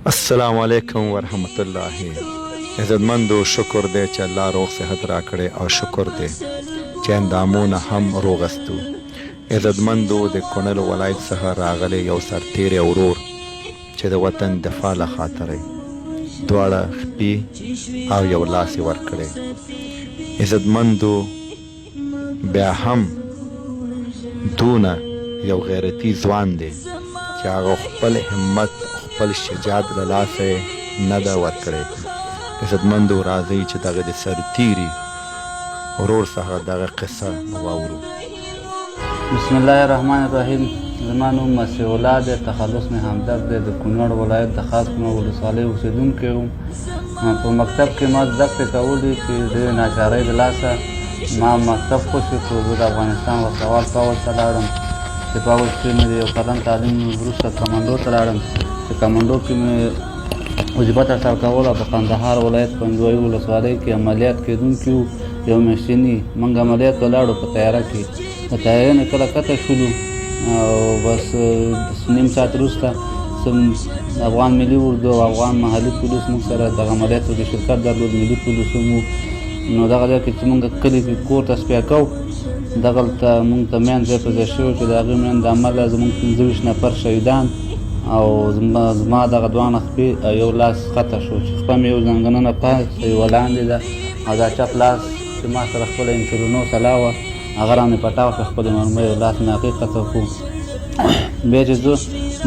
السلام علیکم ورحمت الله. عزتمندو شکر دی چې الله روغ صحت را کړی او شکر دی چې اندامونه هم روغ استو. عزتمندو د کونړ ولایت څخه راغلی یو سرتیری ورور چې د وطن دفاع له خاطره دواړه خپې او یو لاس یې ورکړی. عزتمندو بیا هم دونه یو غیرتي ځوان دی چې هغه خپل همت خپل شجاعت له لاسه نه ده ورکړې. عزتمندو راځئ چې دغه د سرتیري ورور څخه دغه قصه واورو. بسم الله الرحمن الرحیم. زما نوم مسیح الله دی، تخلص مې همدرد دی، د کونړ ولایت د خاص کونړ ولسوالۍ اوسېدونکی وم. په مکتب کې ما زده کړې کولې چې ډېرې ناچارۍ د لاسه ما مکتب خوشې کړو. زه د افغانستان وسوال پوځ ته لاړم چې پوځ کې مې د یو کلن تعلیم وروسته کمانډو ته لاړم چې کمانډو کې مې وظیفه ترسره کوله. په کندهار ولایت پنجوایي ولسوالۍ کې عملیات کېدونکي وو. یو میاشتني موږ عملیات ته لاړو په تیاره کې. د تیارې نه کله کته شولو او بس نیم ساعت وروسته افغان ملي اردو او افغان محلي پولیس موږ سره دغه عملیاتو کې شرکت درلود. ملي پولیس هم نو دغه ځای کې چې موږ کلي کې کور ته سپیا کوو دغلته موږ ته میان ځای په ځای شوی چې د هغې میان د امله زموږ 25 نفر شهیدان او زما دغه دوانه خپې یو لاس خطه شو چې خپه مې یو زنګننه پاس یوه لاندې ده او دا چپ لاس چې ما سره خپله انسولینو سلا وه هغه رانې پټاو شو. خپلې مرمۍ یو لاس مې هغې قطع کړو. بیا چې زه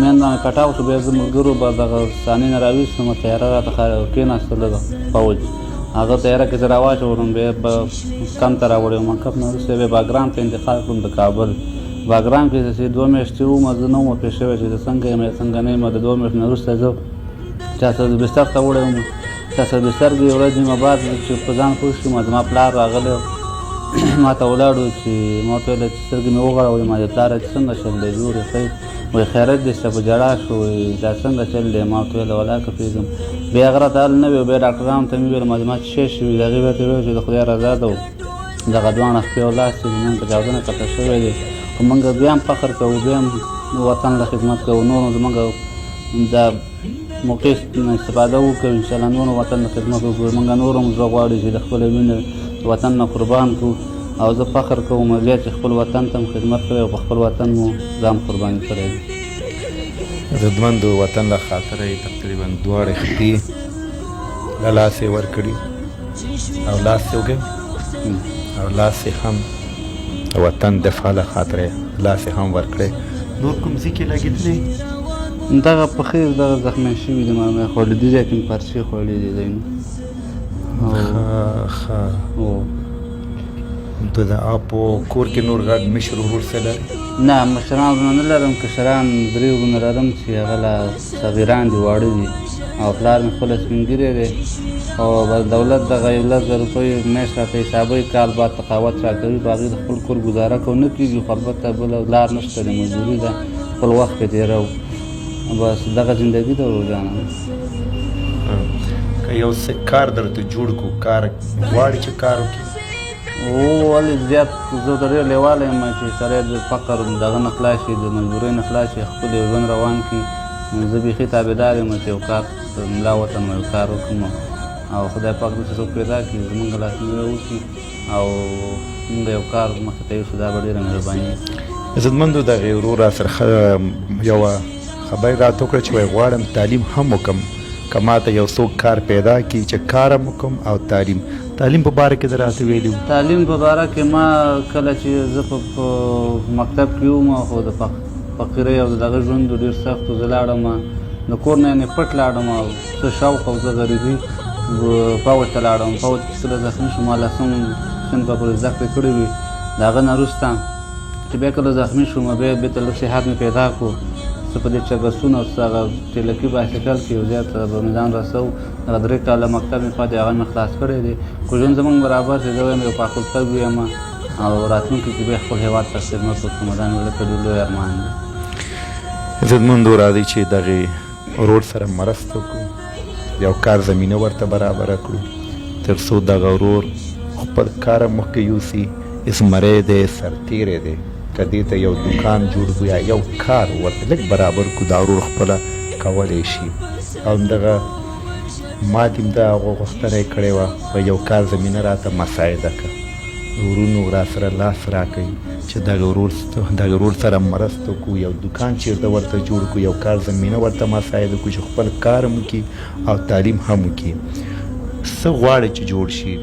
میان رانې پټاو شو بیا زه ملګرو به دغه ثاني نه راویستم. تیاره راته کېناستله پوځ هغه تیاره کې زه راواچولم. بیا به کمپ ته راوړی وم. کمپ نه وروسته بیا باګرام ته انتقال کړم د کابل. باګرام کې چې 2 میاشتې وم زه نه وم پوه شوی چې زه څنګه یم یا څنګه نه یم. د 2 میاشتو نه وروسته زه چا سره بستر ته وړی وم. چا سره بستر کې یوه ورځ نیمه بعد چې په ځان پوه شوم زما پلار راغلی ما ته ولاړو چې ما ورته ویله چې سترګې مې وغړولې. ما چې پلاره چې څنګه چل دی ګورې ښه وایي خیرت دې شته په ژړا شو وایي دا څنګه چل دی. ما ورته ویله ولا که پوهېږم. بیا هغه راته هلته نه وي. بیا ډاکټرانو ته مې ویل ما زما چې شی شوي د هغې بیا ورته ویل چې د خدای رضا ده دغه دواړه خپې او لاس چې زموږ په چاودنه قطع شوی دی. خو موږ بیا هم فخر کوو بیا هم وطن له خدمت کوو. نور نو زموږ د موقع استفاده وکړو انشاءالله نور وطن له خدمت وکړو. موږ نور هم زړه غواړي چې د خپلې مینې وطن نه قربان کړو او زه فخر کوم بیا چې خپل وطن ته م خدمت کوی او په خپل وطن مو ځان قرباني کړی دی. عزتمندو وطن له خاطره یې تقریبا دواړې خپې له لاسه یې ورکړي او لاس یې وکړي او لاس یې هم د وطن دفاع له خاطره لاس یې هم ورکړی. نور کوم ځای کې لګېدلی دغه پښې دغه زخمي شوي دي مرمۍ خوړلي دي ځای کې مې پرچې خوړلي دي دی نو د په کور کې نور غټ مشر ورور څه لري؟ نه مشران ورونه نه لرم. کشران 3 ورونه لرم چې هغه لا صغیران دي واړه دي او پلار مې خپله سپین ږیری دی او بس دولت دغه 11,000 روپۍ میاشت راته حسابوي کال بعد تقاوت راکوي. په هغې د خپل کور ګزاره کوو نه کېږي خو البته بله لار نشته د مزدوري ده خپل وخت پرې تېروو. بس دغه زندګي ده ورور جانه. که یو څه کار درته جوړ کړو کار غواړي چې کار وکړي ولې زیات زه د ډېر لیواله یم چې سړی د فقر دغه نه خلاص شي د مجبورۍ نه خلاص شي خپل یو ژوند روان کړي. زه بیخي تابعدار یم چې یو کار د ملا وطن یو کار وکړم او خدای پاک داسې څوک پیدا کړي زموږ لاسنیوی وکړي او موږ یو کار مخې ته یوسو دا به ډېره مهرباني وي. عزتمندو دغې ورور راسره یوه خبرې راته وکړه چې وایي غواړم تعلیم هم وکړم که ماته یو څوک کار پیدا کړي چې کار هم وکړم او تعلیم په باره کې راته ویلي وو. تعلیم په باره کې ما کله چې زه په مکتب کې وم خو د فقیرۍ او د دغه ژوند ډېر سخت و. زه لاړم د کور نه یعنې پټ لاړم او څه شوق او زه غریبي پوځ ته لاړم. پوځ کې کله زخمي شوم ما 10 صنفه پورې زده کړې کړې وي. د هغه نه وروسته چې بیا کله زخمي شوم بیا بېرته لږ صحت مې پیدا کړو. زه په دې چرګسونه هغه ټیلکي بایسکل کې یو زیات به مې ځان رسو. هغه 3 کاله مکتب مې پاتې هغه مې خلاص کړی دی. خو ژوند زموږ برابر چې زه وایم یو پاکالطب یم او راتلونکي کې بیا خپل هېواد ته خدمت وکړم. دا مې ولکه ډېر لوی ارمان دی. عزتمندو راځئ چې دغې ورور سره مرسته وکړو یو کار زمینه ورته برابره کړو تر څو دغه ورور خپل کار مخکې یوسي. زمری دی سرتیری دی که دې ته یو دوکان جوړ کړو یا یو کار ورته لږ برابر کړو دا ورور خپله کولی شي. او همدغه ما دې هم د هغو غوښتنه یې کړې وه په یو کار زمینه راته مساعده کړه ورونو را سره لاس راکوي چې دغه ورور سره مرسته وکړو یو دوکان چېرته ورته جوړ کړو یو کار زمینه ورته مساعده کړو چې خپل کار هم وکړي او تعلیم هم وکړي څه غواړي چې جوړ شي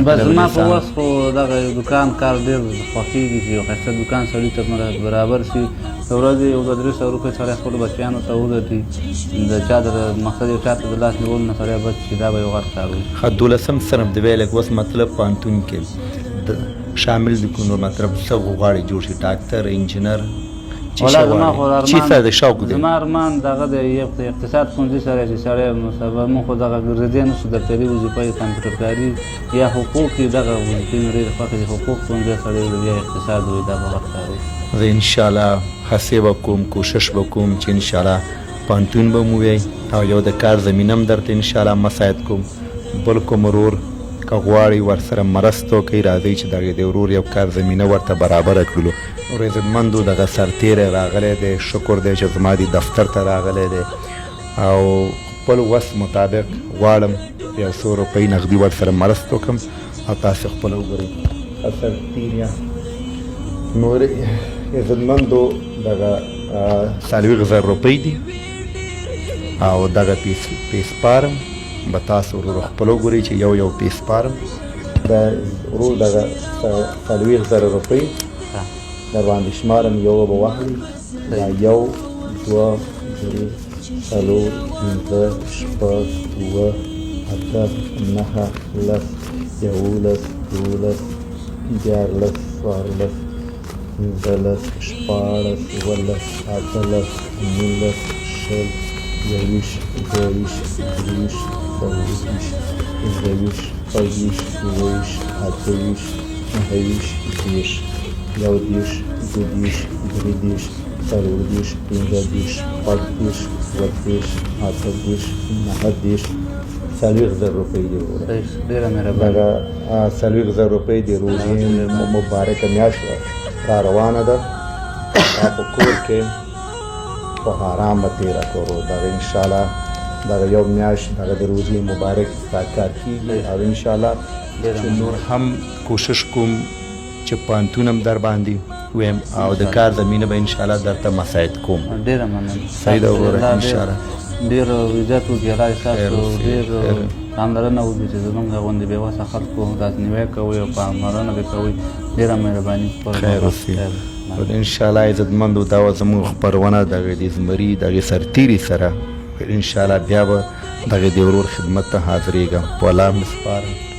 بس زما په وس خو دغه دکان کار ډېر خوښېږي چې یو ښایسته دکان سړي ته برابر شي د ورځې یو 200-300 روپۍ سړی خپلو بچیانو ته وګټي د چا د مقصد یو چا ته د لاس نیولو نه سړی بچ شي دا به یو غټ کار وي 12م صنف د وی لږ اوس مطلب پوهنتون کې شامل دي کوم مطلب څه غواړي جوړ شي ډاکټر انجینر چی سره د شوق دی زما ارمان دغه د اقتصاد پوهنځي سره چې سړی مونږ خو دغه ګرځېدی نه شو دفتري وظیفه یې کمپیوټر کاري یا حقوق یې دغه وظیفې مې ډېرې خوښې دي حقوق پوهنځی سړی یا اقتصاد وي دا به غټ کار وي زه انشاءالله هڅې به کوم کوشش به کوم چې انشاءالله پوهنتون به مو وی او یو د کار زمینه هم درته انشاءالله مساعد کوم بل کوم ورور که غواړي ورسره مرسته وکړئ راځئ چې دغه د ورور یو کار زمینه ورته برابره کړلو او عزتمندو دغه سرتیری راغلی دی شکر دی چې زما دې دفتر ته راغلی دی او خپل وس مطابق غواړم یو څو روپۍ نغدي ورسره مرسته وکړم او تاسې خپله وګورئ ښه سرتیریه نور عزتمندو دغه 40,000 روپۍ دي او دغه پیسپارم به تاسو ورور خپل وګورئ چې یو پیسپارم د ورور دغه 40,000 روپۍ در باندې شمارم یو به واخلي دا 1 2 3 4 5 6 7 8 9 10 11 12 14 15 16 17 18 19 20 21 22 23 24 25 يوديش دوديش دريديش تروديش بينجاديش قديش وديش عطديش نحديش 40,000 روپۍ دی وروره ډېره مهرباني دغه 40,000 روپۍ دی روزي مبارکه میاشت را روانه ده په کور کې په حرام به تېره کړو دغه انشاءالله دغه یو میاشت دغه د روزي مبارک کار کېږي او انشاءالله چې نور هم کوشش کوم چې پوهنتون هم در باندې ویم او د کار زمینه به انشاءالله درته مساعد کوم ډېره مننه صحیح ده وروره انشاءالله ډېر عزت وکړي الله ستاسو ډېر پاملرنه وکړي چې زموږ غوندې بېوسه خلکو داسې نیوی کوئ او پاملرنه به کوئ ډېره مهرباني خیر اوسي انشاءالله عزتمندو دا وه زموږ خپرونه دغه د زمري دغې سرتیري سره انشاءالله بیا به دغه د ورور خدمت ته حاضرېږم په الله مې سپارم